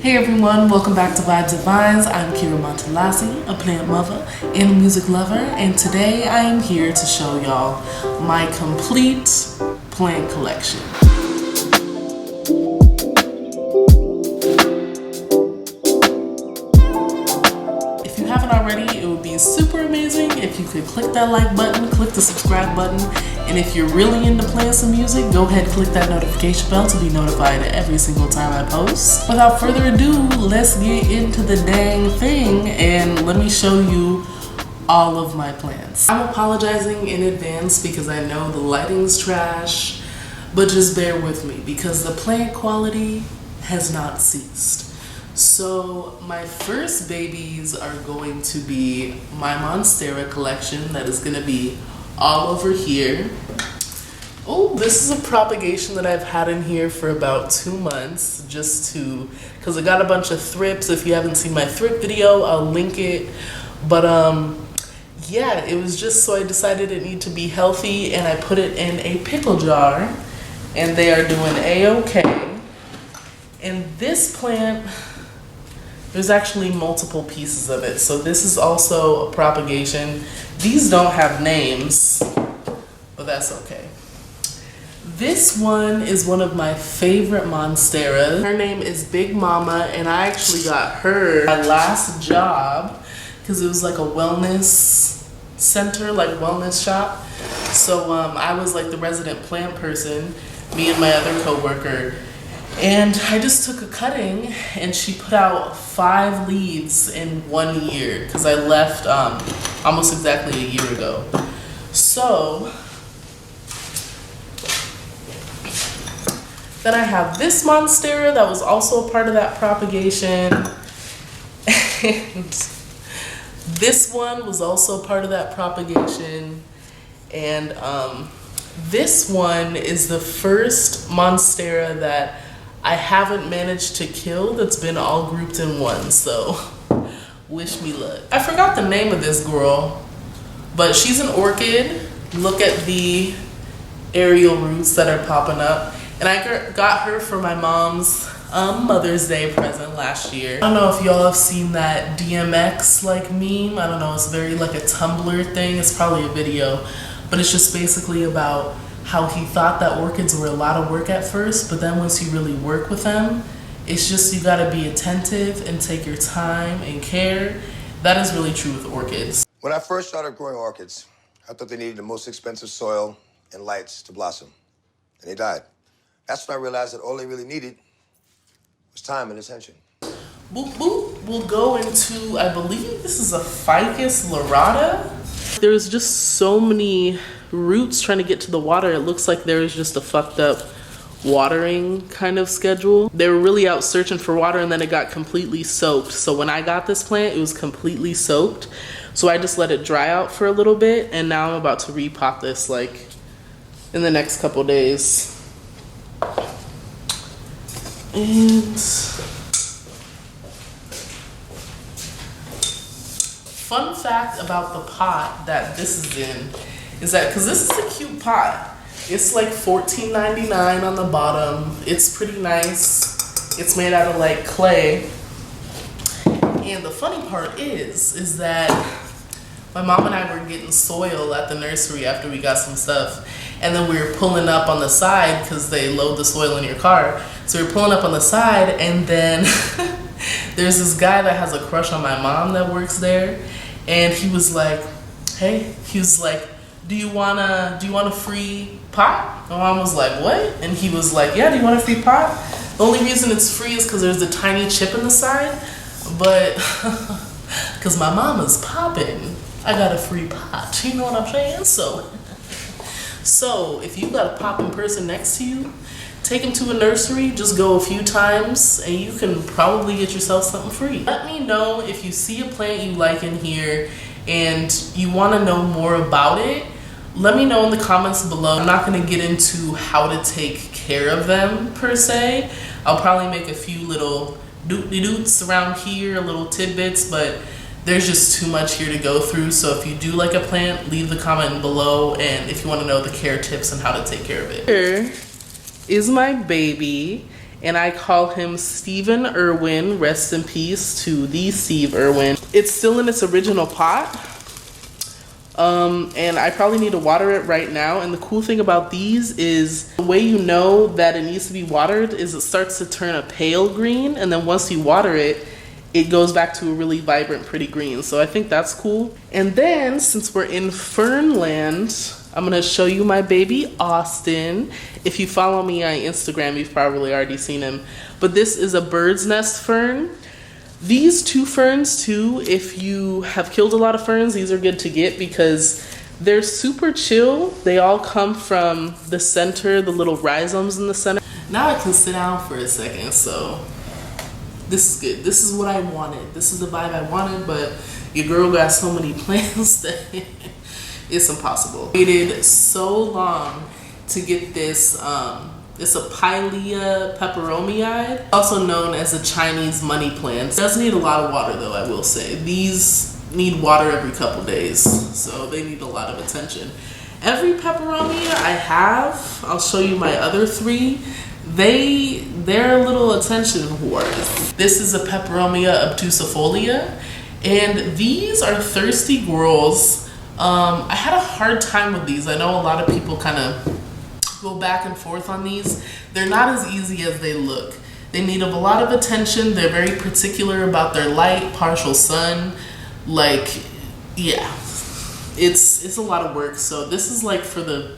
Hey everyone, welcome back to Vibes and Vines. I'm Kira Montelasi, a plant mother and a music lover, and today I am here to show y'all my complete plant collection. If you haven't already, it would be super amazing if you could click that like button, click the subscribe button, and if you're really into plants and music, go ahead and click that notification bell to be notified every single time I post. Without further ado, let's get into the dang thing and let me show you all of my plants. I'm apologizing in advance because I know the lighting's trash, but just bear with me because the plant quality has not ceased. So my first babies are going to be my Monstera collection that is going to be all over here. Oh, this is a propagation that I've had in here for about 2 months because I got a bunch of thrips. If you haven't seen my thrip video, I'll link it. But yeah, it was just so I decided it needed to be healthy and I put it in a pickle jar and they are doing a-okay. And this plant, there's actually multiple pieces of it. So this is also a propagation. These don't have names, but that's okay. This one is one of my favorite Monsteras. Her name is Big Mama, and I actually got her my last job because it was like a wellness center, like wellness shop. So I was like the resident plant person, me and my other coworker. And I just took a cutting and she put out 5 leaves in 1 year because I left almost exactly a year ago. So then I have this Monstera that was also a part of that propagation. And this one was also part of that propagation. And this one is the first Monstera that I haven't managed to kill that's been all grouped in one, so wish me luck. I forgot the name of this girl, but she's an orchid. Look at the aerial roots that are popping up. And I got her for my mom's Mother's Day present last year. I don't know if y'all have seen that DMX like meme. I don't know, it's very like a Tumblr thing. It's probably a video, but it's just basically about how he thought that orchids were a lot of work at first, but then once you really work with them, it's just you gotta be attentive and take your time and care. That is really true with orchids. When I first started growing orchids, I thought they needed the most expensive soil and lights to blossom, and they died. That's when I realized that all they really needed was time and attention. Boop boop, we'll go into, I believe this is a Ficus lyrata. There's just so many roots trying to get to the water. It looks like there's just a fucked up watering kind of schedule. They were really out searching for water and then it got completely soaked. So when I got this plant, it was completely soaked. So I just let it dry out for a little bit and now I'm about to repot this like in the next couple days. And fun fact about the pot that this is in is that, because this is a cute pot, it's like $14.99 on the bottom. It's pretty nice. It's made out of like clay. And the funny part is that my mom and I were getting soil at the nursery after we got some stuff. And then we were pulling up on the side because they load the soil in your car. So we were pulling up on the side and then there's this guy that has a crush on my mom that works there. And he was like, hey, he was like, do you want a free pot? My mom was like, what? And he was like, yeah, do you want a free pot? The only reason it's free is because there's a tiny chip in the side, but because my mama's popping, I got a free pot. You know what I'm saying? So if you got a popping person next to you, take him to a nursery, just go a few times, and you can probably get yourself something free. Let me know if you see a plant you like in here and you want to know more about it. Let me know in the comments below. I'm not going to get into how to take care of them per se. I'll probably make a few little doot-de-doots around here, little tidbits, but there's just too much here to go through. So if you do like a plant, leave the comment below, and if you want to know the care tips and how to take care of it. Here is my baby, and I call him Stephen Irwin. Rest in peace to the Steve Irwin. It's still in its original pot, and I probably need to water it right now. And the cool thing about these is the way you know that it needs to be watered is it starts to turn a pale green, and then once you water it, it goes back to a really vibrant, pretty green. So I think that's cool. And then, since we're in Fernland, I'm gonna show you my baby Austin. If you follow me on Instagram, you've probably already seen him. But this is a bird's nest fern. These two ferns too, if you have killed a lot of ferns, these are good to get because they're super chill. They all come from the center, the little rhizomes in the center. Now I can sit down for a second, so this is good. This is what I wanted. This is the vibe I wanted, but your girl got so many plans that it's impossible. Waited so long to get this. It's a Pilea peperomias, also known as a Chinese money plant. It does need a lot of water though, I will say. These need water every couple days, so they need a lot of attention. Every peperomia I have, I'll show you my other three, they're a little attention whores. This is a peperomia obtusifolia, and these are thirsty girls. I had a hard time with these. I know a lot of people kind of go back and forth on these. They're not as easy as they look. They need a lot of attention. They're very particular about their light, partial sun. Like, yeah, it's a lot of work. So this is like for the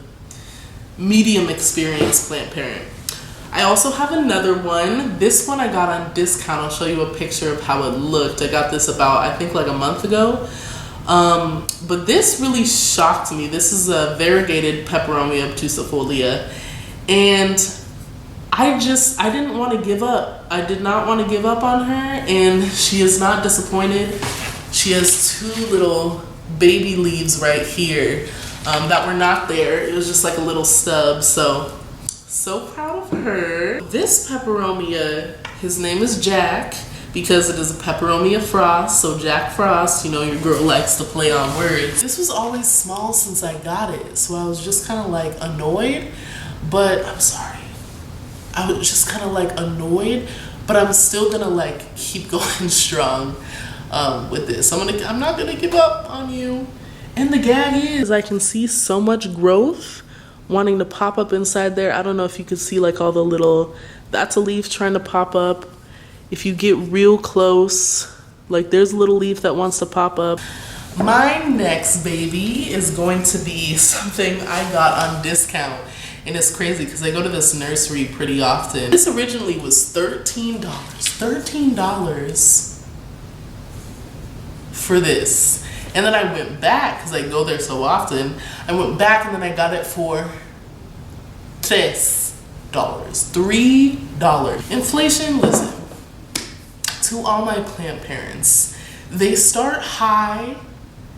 medium experienced plant parent. I also have another one. This one I got on discount. I'll show you a picture of how it looked. I got this about, I think, like a month ago. But this really shocked me. This is a variegated peperomia obtusifolia, and I didn't want to give up. I did not want to give up on her, and she is not disappointed. She has two little baby leaves right here that were not there. It was just like a little stub, so proud of her. This peperomia, his name is Jack, because it is a peperomia frost, so Jack Frost, you know, your girl likes to play on words. This was always small since I got it, so I was just kind of like annoyed, but I'm sorry. I was just kind of like annoyed, but I'm still gonna like keep going strong with this. I'm not gonna give up on you. And the gag is, I can see so much growth wanting to pop up inside there. I don't know if you could see like all the little, that's a leaf trying to pop up. If you get real close, like there's a little leaf that wants to pop up. My next baby is going to be something I got on discount. And it's crazy because I go to this nursery pretty often. This originally was $13. $13 for this. And then I went back because I go there so often. I went back and then I got it for $3. $3. Inflation, listen. To all my plant parents, they start high,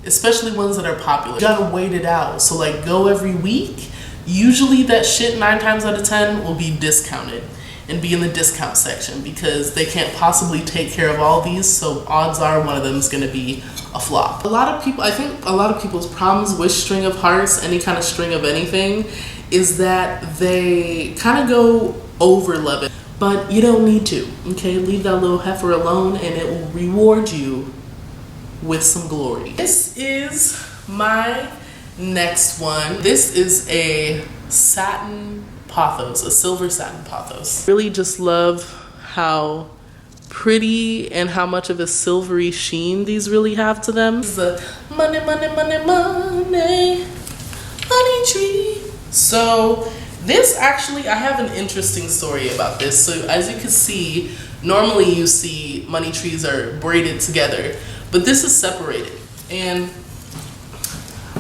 especially ones that are popular. You gotta wait it out. So like go every week. Usually that shit 9 times out of 10 will be discounted and be in the discount section because they can't possibly take care of all these. So odds are one of them is gonna be a flop. A lot of people, I think a lot of people's problems with string of hearts, any kind of string of anything, is that they kind of go over love it. But you don't need to, okay? Leave that little heifer alone and it will reward you with some glory. This is my next one. This is a satin pothos, a silver satin pothos. Really just love how pretty and how much of a silvery sheen these really have to them. This is a money, money, money, money, honey tree. So this actually, I have an interesting story about this. So as you can see, normally you see money trees are braided together, but this is separated. And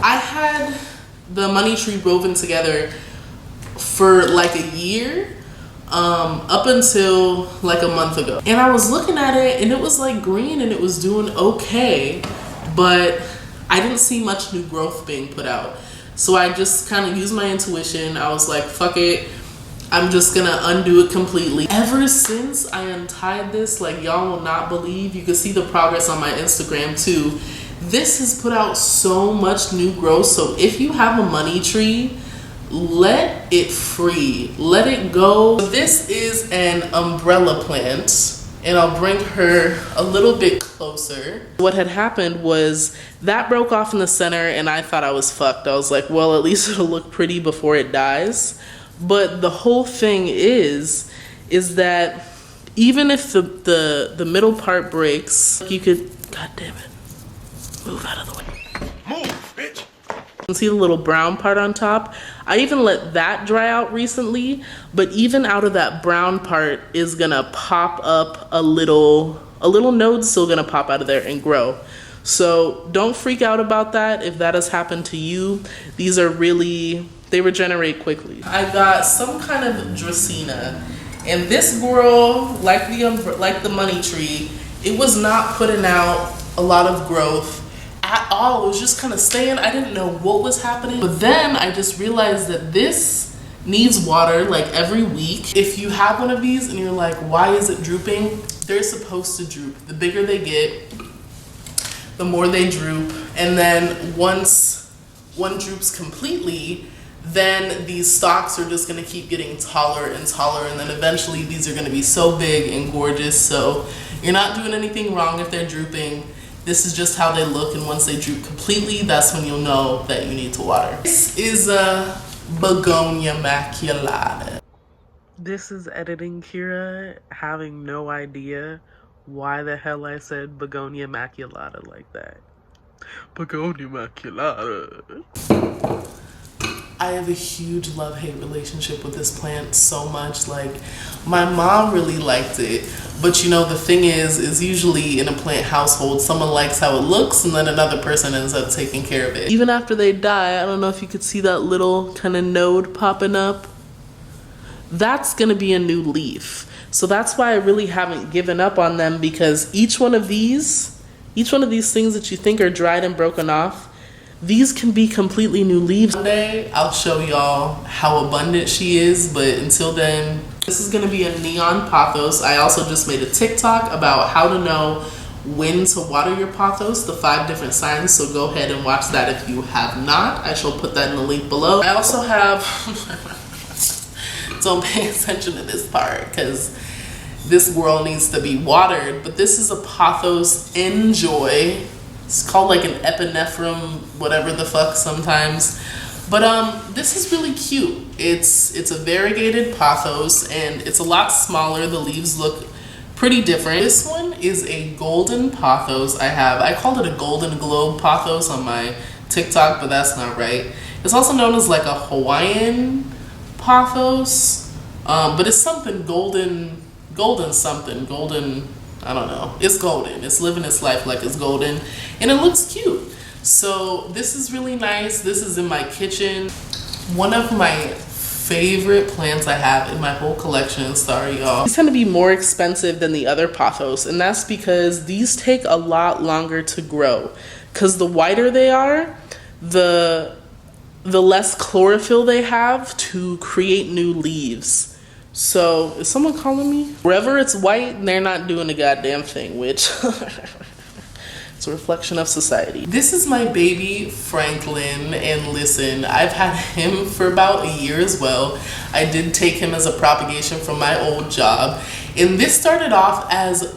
I had the money tree woven together for like a year, up until like a month ago. And I was looking at it and it was like green and it was doing okay, but I didn't see much new growth being put out. So I just kind of used my intuition. I was like, fuck it. I'm just gonna undo it completely. Ever since I untied this, like y'all will not believe, you can see the progress on my Instagram too. This has put out so much new growth. So if you have a money tree, let it free, let it go. This is an umbrella plant, and I'll bring her a little bit closer. What had happened was that broke off in the center, and I thought I was fucked. I was like, well, at least it'll look pretty before it dies. But the whole thing is that even if the middle part breaks, you could, god damn it, move out of the way. Move, bitch! You can see the little brown part on top. I even let that dry out recently, but even out of that brown part is gonna pop up a little node's still gonna pop out of there and grow. So don't freak out about that if that has happened to you. These are really, they regenerate quickly. I got some kind of Dracaena, and this girl, like the money tree, it was not putting out a lot of growth at all. It was just kind of staying. I didn't know what was happening. But then I just realized that this needs water like every week. If you have one of these and you're like, why is it drooping? They're supposed to droop. The bigger they get, the more they droop. And then once one droops completely, then these stalks are just gonna keep getting taller and taller, and then eventually these are gonna be so big and gorgeous. So you're not doing anything wrong if they're drooping. This is just how they look, and once they droop completely, that's when you'll know that you need to water. This is a begonia maculata. This is editing Kira having no idea why the hell I said begonia maculata like that. Begonia maculata. I have a huge love-hate relationship with this plant so much. Like, my mom really liked it, but you know, the thing is usually in a plant household, someone likes how it looks and then another person ends up taking care of it. Even after they die, I don't know if you could see that little kind of node popping up. That's gonna be a new leaf. So that's why I really haven't given up on them, because each one of these things that you think are dried and broken off, these can be completely new leaves. One day, I'll show y'all how abundant she is, but until then, this is gonna be a neon pothos. I also just made a TikTok about how to know when to water your pothos, the 5 different signs, so go ahead and watch that if you have not. I shall put that in the link below. I also have, don't pay attention to this part, because this world needs to be watered, but this is a Pothos Enjoy. It's called like an epinephrine, whatever the fuck sometimes. But this is really cute. It's a variegated pothos, and it's a lot smaller. The leaves look pretty different. This one is a golden pothos. I called it a golden globe pothos on my TikTok, but that's not right. It's also known as like a Hawaiian pothos, but it's something golden something, golden, I don't know. It's golden. It's living its life like it's golden, and it looks cute. So this is really nice. This is in my kitchen. One of my favorite plants I have in my whole collection. Sorry, y'all. These tend to be more expensive than the other pothos, and that's because these take a lot longer to grow. Because the whiter they are, the less chlorophyll they have to create new leaves. So, is someone calling me? Wherever it's white, they're not doing a goddamn thing, which it's a reflection of society. This is my baby Franklin, and listen, I've had him for about a year as well. I did take him as a propagation from my old job, and this started off as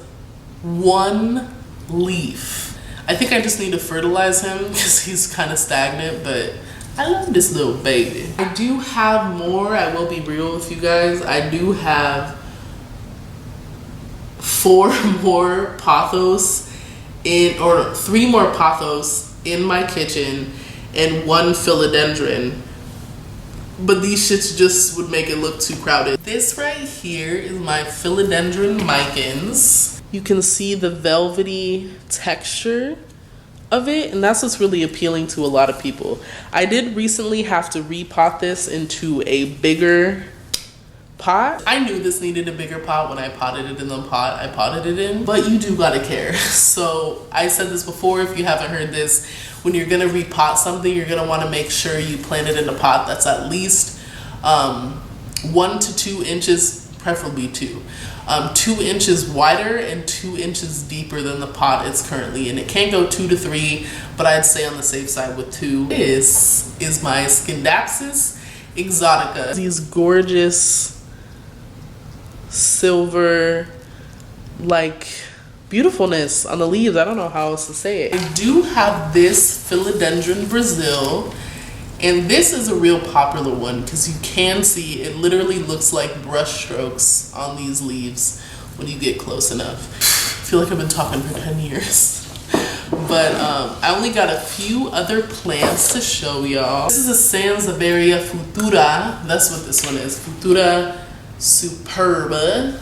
one leaf. I think I just need to fertilize him because he's kind of stagnant, but I love this little baby. I do have more. I will be real with you guys. I do have 4 more pothos or 3 more pothos in my kitchen and 1 philodendron. But these shits just would make it look too crowded. This right here is my philodendron micans. You can see the velvety texture of it, and that's what's really appealing to a lot of people. I did recently have to repot this into a bigger pot. I knew this needed a bigger pot when I potted it in the pot I potted it in, but you do gotta care. So I said this before, if you haven't heard this, when you're gonna repot something, you're gonna wanna make sure you plant it in a pot that's at least 1 to 2 inches, preferably 2. 2 inches wider and 2 inches deeper than the pot it's currently in. It can't go 2 to 3, but I'd say on the safe side with 2. This is my Scindapsus, exotica. These gorgeous silver, like, beautifulness on the leaves. I don't know how else to say it. I do have this philodendron Brazil, and this is a real popular one because you can see it literally looks like brush strokes on these leaves when you get close enough. I feel like I've been talking for 10 years. But I only got a few other plants to show y'all. This is a Sansevieria futura. That's what this one is, Futura superba.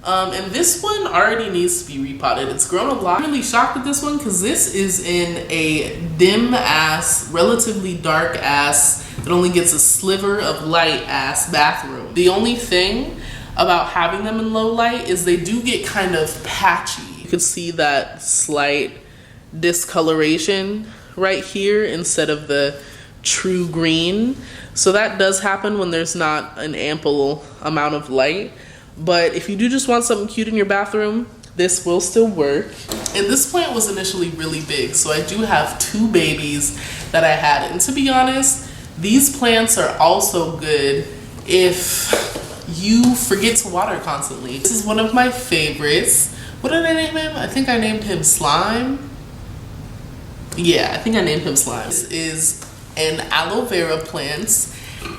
And this one already needs to be repotted. It's grown a lot. I'm really shocked at this one because this is in a dim ass, relatively dark ass, that only gets a sliver of light ass bathroom. The only thing about having them in low light is they do get kind of patchy. You can see that slight discoloration right here instead of the true green. So that does happen when there's not an ample amount of light. But if you do just want something cute in your bathroom, this will still work. And this plant was initially really big, so I do have 2 babies that I had. And to be honest, these plants are also good if you forget to water constantly. This is one of my favorites. What did I name him? I think I named him Slime. Yeah, I think I named him Slime. This is an aloe vera plant.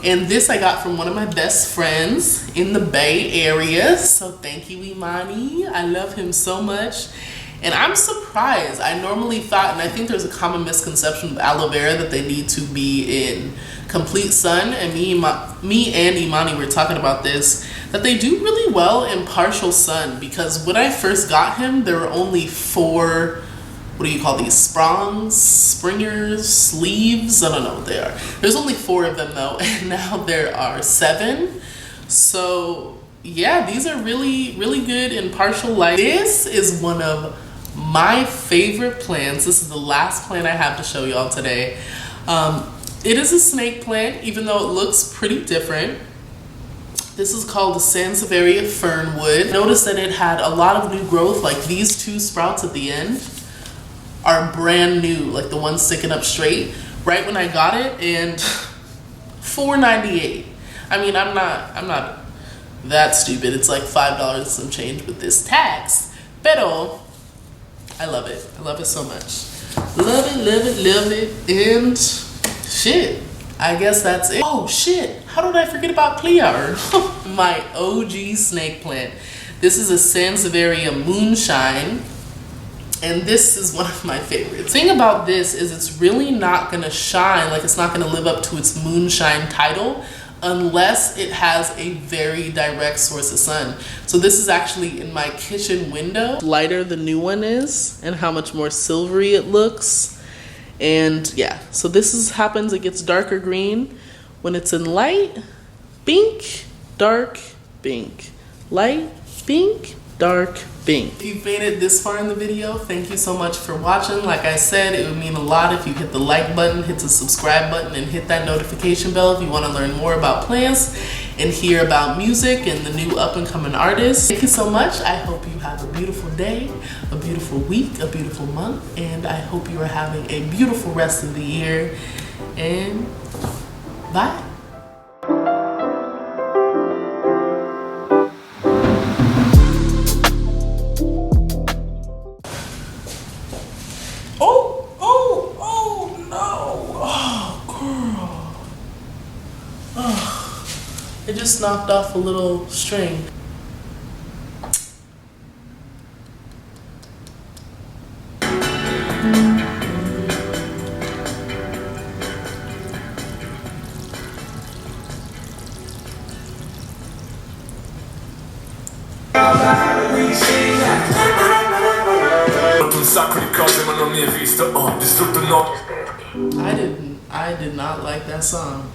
And this I got from one of my best friends in the Bay Area. So thank you, Imani. I love him so much. And I'm surprised. I normally thought, and I think there's a common misconception with aloe vera, that they need to be in complete sun. And me and Imani were talking about this, that they do really well in partial sun. Because when I first got him, there were only 4, what do you call these, springers, leaves? I don't know what they are. There's only 4 of them though, and now there are 7. So yeah, these are really, really good in partial light. This is one of my favorite plants. This is the last plant I have to show y'all today. It is a snake plant, even though it looks pretty different. This is called the Sansevieria fernwood. Notice that it had a lot of new growth, like these 2 sprouts at the end are brand new, like the ones sticking up straight right when I got it, and $4.98. I mean, I'm not that stupid. It's like $5 and some change with this tax, pero I love it. I love it so much. Love it, love it, love it. And shit, I guess that's it. Oh shit, how did I forget about Clear? My OG snake plant. This is a Sansevieria moonshine. And this is one of my favorites. The thing about this is it's really not gonna shine, like it's not gonna live up to its moonshine title unless it has a very direct source of sun. So this is actually in my kitchen window. Lighter the new one is, and how much more silvery it looks. And yeah, so this happens, it gets darker green. When it's in light, pink, dark, pink. Light, pink, dark, pink. If you've made it this far in the video, thank you so much for watching. Like I said, it would mean a lot if you hit the like button, hit the subscribe button, and hit that notification bell if you want to learn more about plants and hear about music and the new up-and-coming artists. Thank you so much. I hope you have a beautiful day, a beautiful week, a beautiful month, and I hope you are having a beautiful rest of the year. And bye. It just knocked off a little string. Un sacco di cose ma non mi hai visto, ho distrutto il noto. I did not like that song.